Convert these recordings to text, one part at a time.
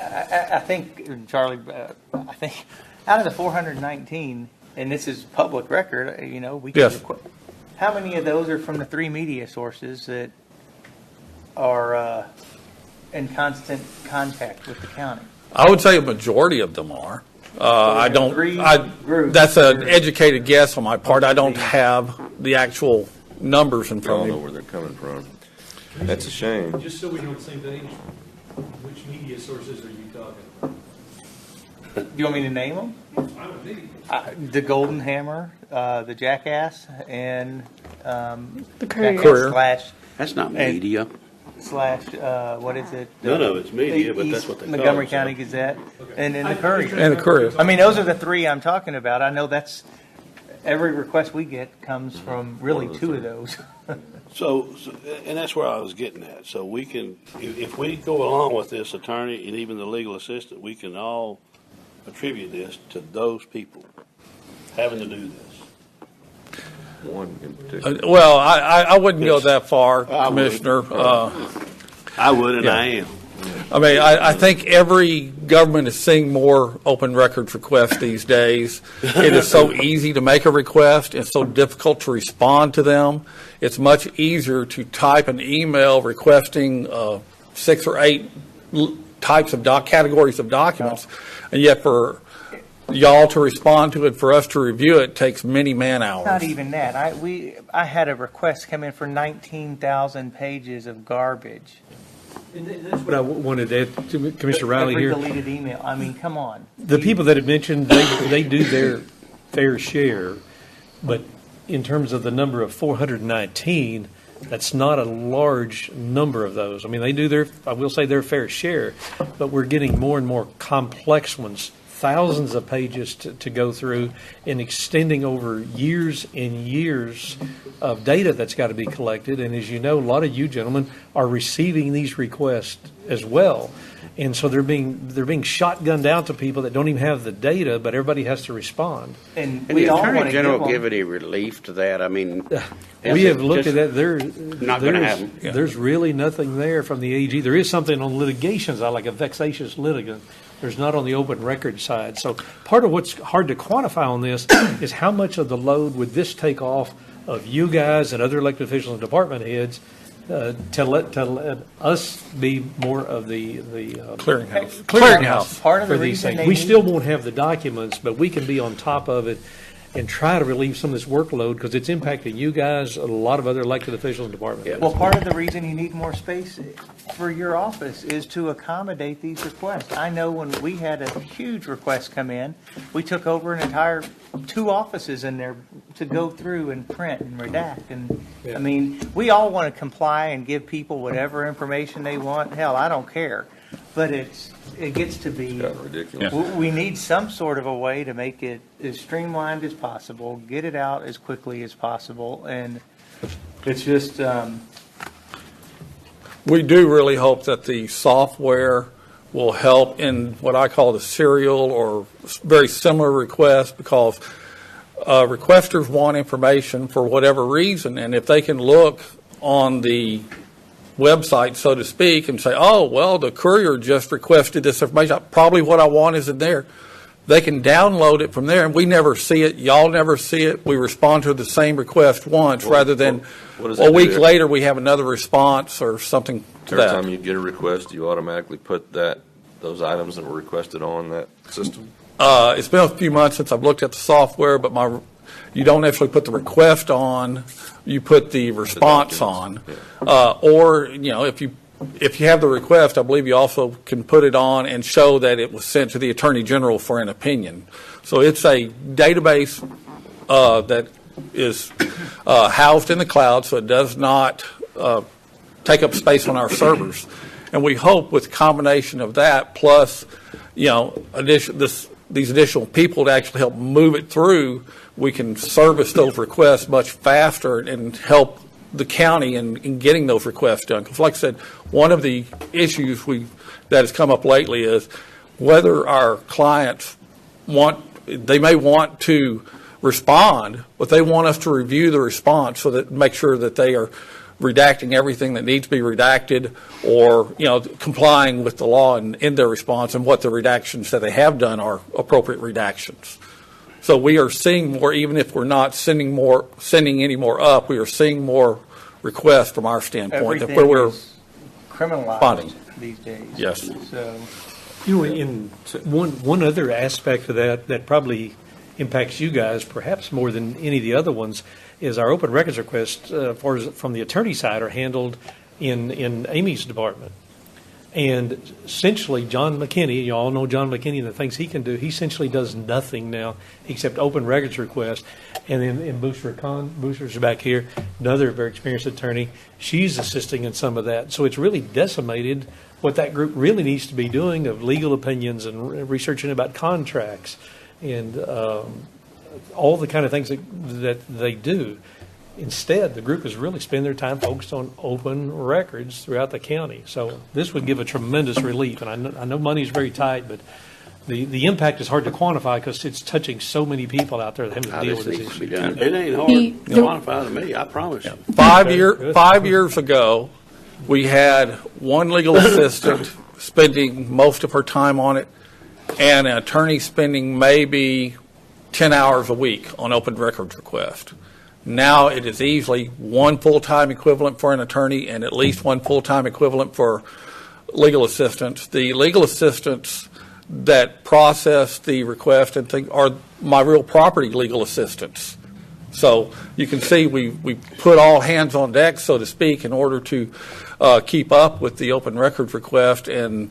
I think, Charlie, I think out of the 419, and this is public record, we can Yes. how many of those are from the three media sources that are in constant contact with the county? I would say a majority of them are. Groups. That's an educated guess on my part. I don't have the actual numbers in We front all of know me. where they're coming from. That's a shame. Just so we know on the same page, which media sources are you talking about? Do you want me to name them? I would need. The Golden Hammer, the Jackass, and The Courier. Courier. That's not And- media. What is it? None of it's media, but East that's what they call Montgomery it, County Gazette, and then the Courier. And the Courier. I mean, those are the three I'm talking about. I know that's, every request we get comes from really two of those. So, and that's where I was getting at. So we can, if we go along with this attorney and even the legal assistant, we can all attribute this to those people having to do this. One in particular. Well, I wouldn't go that far, I would. Commissioner. I would, and Yeah. I am. I mean, I think every government is seeing more open records requests these days. It is so easy to make a request and so difficult to respond to them. It's much easier to type an email requesting 6 or 8 types of categories of documents, and yet for y'all to respond to it, for us to review it, takes many man-hours. Not even that. I had a request come in for 19,000 pages of garbage. And that's what I wanted to add to Commissioner Riley Every here. deleted email. I mean, come on. The people that have mentioned, they do their fair share, but in terms of the number of 419, that's not a large number of those. I mean, they do I will say their fair share, but we're getting more and more complex ones, thousands of pages to go through and extending over years and years of data that's got to be collected. And as you know, a lot of you gentlemen are receiving these requests as well. And so they're being shotgunned out to people that don't even have the data, but everybody has to respond. And And we the all want Attorney to General give give them. any relief to that? I mean, We have looked just at that. not gonna happen. There's really nothing there from the AG. There is something on litigation side, like a vexatious litigant. There's not on the open record side. So part of what's hard to quantify on this is how much of the load would this take off of you guys and other elected officials and department heads to let us be more of the Clearinghouse. Part of for the these reason things. they We need- still won't have the documents, but we can be on top of it and try to relieve some of this workload because it's impacting you guys, a lot of other elected officials and department heads. Well, part of the reason you need more space for your office is to accommodate these requests. I know when we had a huge request come in, we took over an entire 2 offices in there to go through and print and redact. And I mean, we all want to comply and give people whatever information they want. Hell, I don't care. But it gets to be, Ridiculous. we need some sort of a way to make it as streamlined as possible, get it out as quickly as possible, and it's just, We do really hope that the software will help in what I call the serial or very similar requests, because requesters want information for whatever reason, and if they can look on the website, so to speak, and say, oh, well, the Courier just requested this information, probably what I want isn't there. They can download it from there, and we never see it. Y'all never see it. We respond to the same request once, rather than what does a it do week there? later we have another response or something to Every that. time you get a request, you automatically put those items that were requested on that system? It's been a few months since I've looked at the software, but you don't actually put the request on, you put the response on. documents, Or, if you have the request, I believe you also can put it on and show that it was sent to the Attorney General for an opinion. So it's a database that is housed in the cloud, so it does not take up space on our servers. And we hope with the combination of that plus, these additional people to actually help move it through, we can service those requests much faster and help the county in getting those requests done. Because like I said, one of the issues that has come up lately is whether our clients they may want to respond, but they want us to review the response so that make sure that they are redacting everything that needs to be redacted, or, complying with the law in their response, and what the redactions that they have done are appropriate redactions. So we are seeing more, even if we're not sending any more up, we are seeing more requests from our standpoint. Everything where we're is criminalized responding. these days. Yes. So, In one other aspect of that probably impacts you guys perhaps more than any of the other ones is our open records requests from the attorney side are handled in Amy's department. And essentially, John McKinney, you all know John McKinney and the things he can do. He essentially does nothing now except open records requests. And then Booster's back here, another very experienced attorney. She's assisting in some of that. So it's really decimated what that group really needs to be doing of legal opinions and researching about contracts and all the kind of things that they do. Instead, the group has really spent their time focused on open records throughout the county. So this would give a tremendous relief. And I know money is very tight, but the impact is hard to quantify because it's touching so many people out there that have to deal with this needs to be issue. done. It ain't hard to quantify to me, I promise you. 5 years ago, we had one legal assistant spending most of her time on it, and an attorney spending maybe 10 hours a week on open records request. Now it is easily one full-time equivalent for an attorney and at least one full-time equivalent for legal assistants. The legal assistants that process the request and think are my real property legal assistants. So you can see we put all hands on deck, so to speak, in order to keep up with the open records request and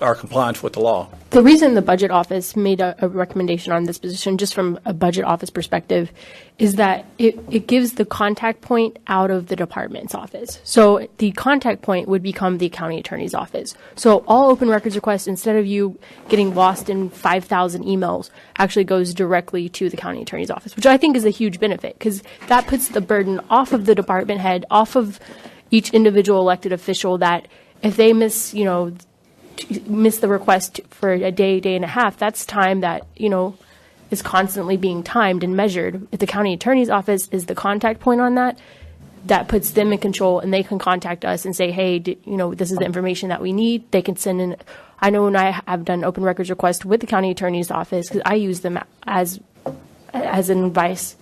our compliance with the law. The reason the budget office made a recommendation on this position, just from a budget office perspective, is that it gives the contact point out of the department's office. So the contact point would become the county attorney's office. So all open records requests, instead of you getting lost in 5,000 emails, actually goes directly to the county attorney's office, which I think is a huge benefit because that puts the burden off of the department head, off of each individual elected official, that if they miss the request for a day and a half, that's time that, is constantly being timed and measured. If the county attorney's office is the contact point on that, that puts them in control, and they can contact us and say, hey, this is the information that we need. They can send in. I know when I have done open records requests with the county attorney's office, because I use them as an advice.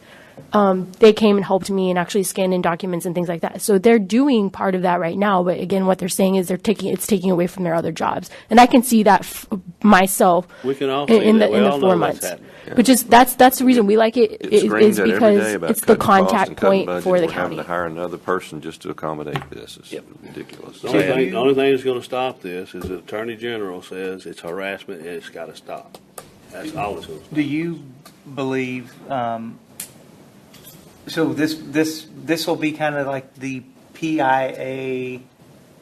They came and helped me and actually scanned in documents and things like that. So they're doing part of that right now. But again, what they're saying is it's taking away from their other jobs. And I can see that myself We can all see in that. the We all know 4 that's months. happening. Which is, that's the reason we like it, It is screams at every day because about it's the cutting costs contact and cutting point budget. for the We're having county. to hire another person just to accommodate this. It's ridiculous. The only thing that's going to stop this is the Attorney General says it's harassment and it's got to stop. That's all it's going to stop. do you believe? So this will be kind of like the PIA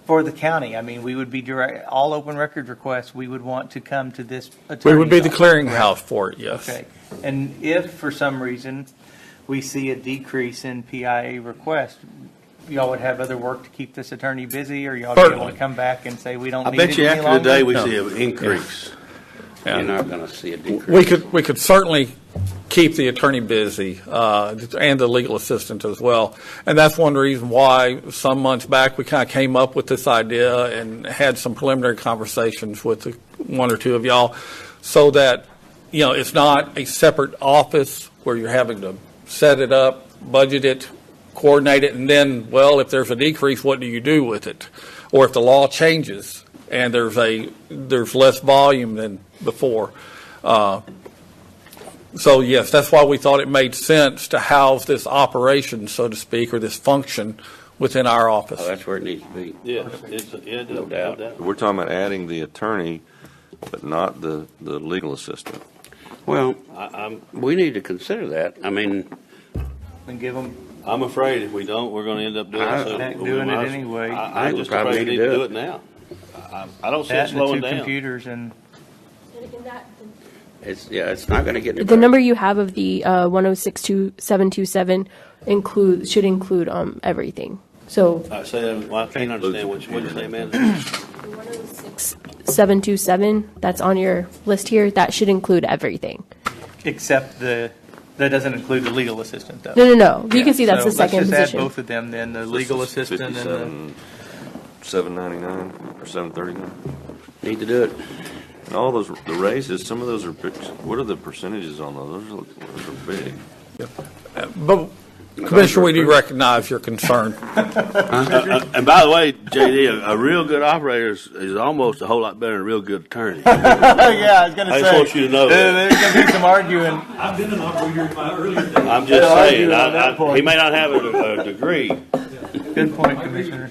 for the county. I mean, we would be direct. All open record requests we would want to come to this attorney's We would be the office, clearinghouse for it, yes. Okay. And if for some reason we see a decrease in PIA requests, y'all would have other work to keep this attorney busy, or y'all be able Certainly. to come back and say we don't I need bet it you any after longer? today we No. see an increase. You're not going to see a decrease. We could certainly keep the attorney busy, and the legal assistant as well. And that's one reason why some months back we kind of came up with this idea and had some preliminary conversations with one or two of y'all, so that, it's not a separate office where you're having to set it up, budget it, coordinate it, and then, well, if there's a decrease, what do you do with it? Or if the law changes and there's less volume than before. So yes, that's why we thought it made sense to house this operation, so to speak, or this function within our office. Oh, that's where it needs to be. Yeah, No doubt. We're talking about adding the attorney, but not the legal assistant. Well, I'm we need to consider that. I mean, And give them. I'm afraid if we don't, we're going to end up doing I- it soon. Heck, We doing it might as- anyway. I I'm would just probably afraid we need need to to do do it. it now. I don't see it That and the slowing two down. computers and. it's not going to get any The better. number you have of the 1062727 should include everything. So Say that, well, I can't understand what you say, man. 727, that's on your list here, that should include everything. Except the That doesn't include the legal assistant, though. No. You can see that's So the second Let's just add position. both of them, then, the legal assistant and the, 799 or 739. Need to do it. And all those, the raises, some of those are, what are the percentages on those? Those are big. But Commissioner, we do recognize your concern. And by the way, JD, a real good operator is almost a whole lot better than a real good attorney. yeah, I was going to I say. just want you to know that. There's going to be some arguing. I've been an operator in my earlier days. I'm just Yeah, saying, I do on that point. he may not have a degree. Good point, Commissioner.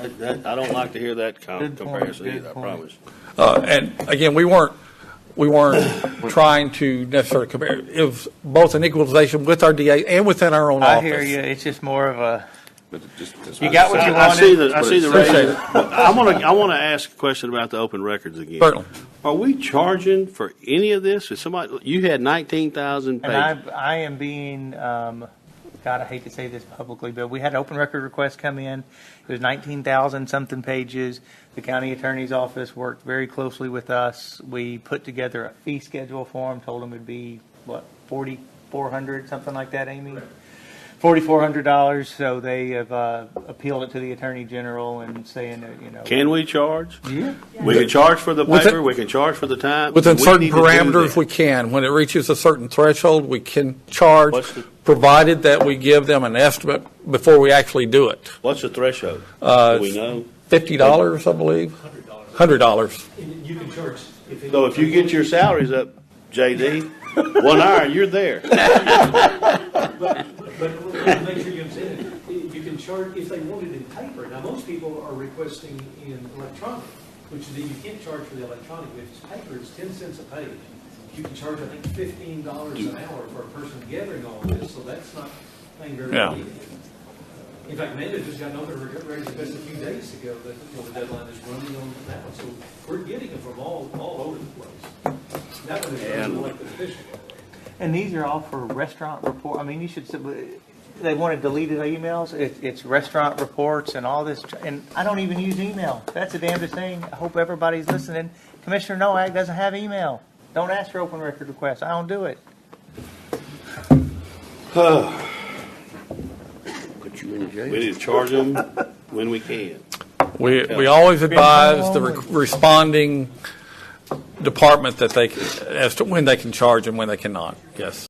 I don't like to hear that Good point, comparison good either, I point. promise. And again, we weren't trying to necessarily compare. It was both an equalization with our DA and within our own I office. hear you. It's just more of a, But it just, you got what you I see wanted. the, I see the Appreciate raises. I want to ask a question about the open records again. Certainly. Are we charging for any of this? Is somebody, you had 19,000 pages. And I am being, God, I hate to say this publicly, but we had an open record request come in. It was 19,000 something pages. The county attorney's office worked very closely with us. We put together a fee schedule for them, told them it'd be, what, 4,400, something like that, Amy? $4,400. So they have appealed it to the attorney general and saying that, you know. Can we charge? Yeah. We can charge for the Within- paper, we can charge for the time. Within We certain need to do parameters, that. we can. When it reaches a certain threshold, we can charge, What's the- provided that we give them an estimate before we actually do it. What's the threshold? Do we know? $50, I believe. $100. And you can charge. So if you get your salaries up, JD, 1 hour, you're there. But make sure you understand, you can charge, if they want it in paper, now most people are requesting in electronic, which is, you can't charge for the electronic, if it's paper, it's 10 cents a page. You can charge, I think, $15 an hour for a person gathering all this, so that's not paying very Yeah. well either. In fact, Amanda just got an open raise request a few days ago that, the deadline is running on that one, so we're getting them from all over the place. That one is from an elected official. And these are all for restaurant report. I mean, you should, they want to delete the emails. It's restaurant reports and all this. And I don't even use email. That's the damnedest thing. I hope everybody's listening. Commissioner Noack doesn't have email. Don't ask for open record requests. I don't do it. Put you in jail. We need to charge them when we can. We always advise the responding department that as to when they can charge and when they cannot. Yes.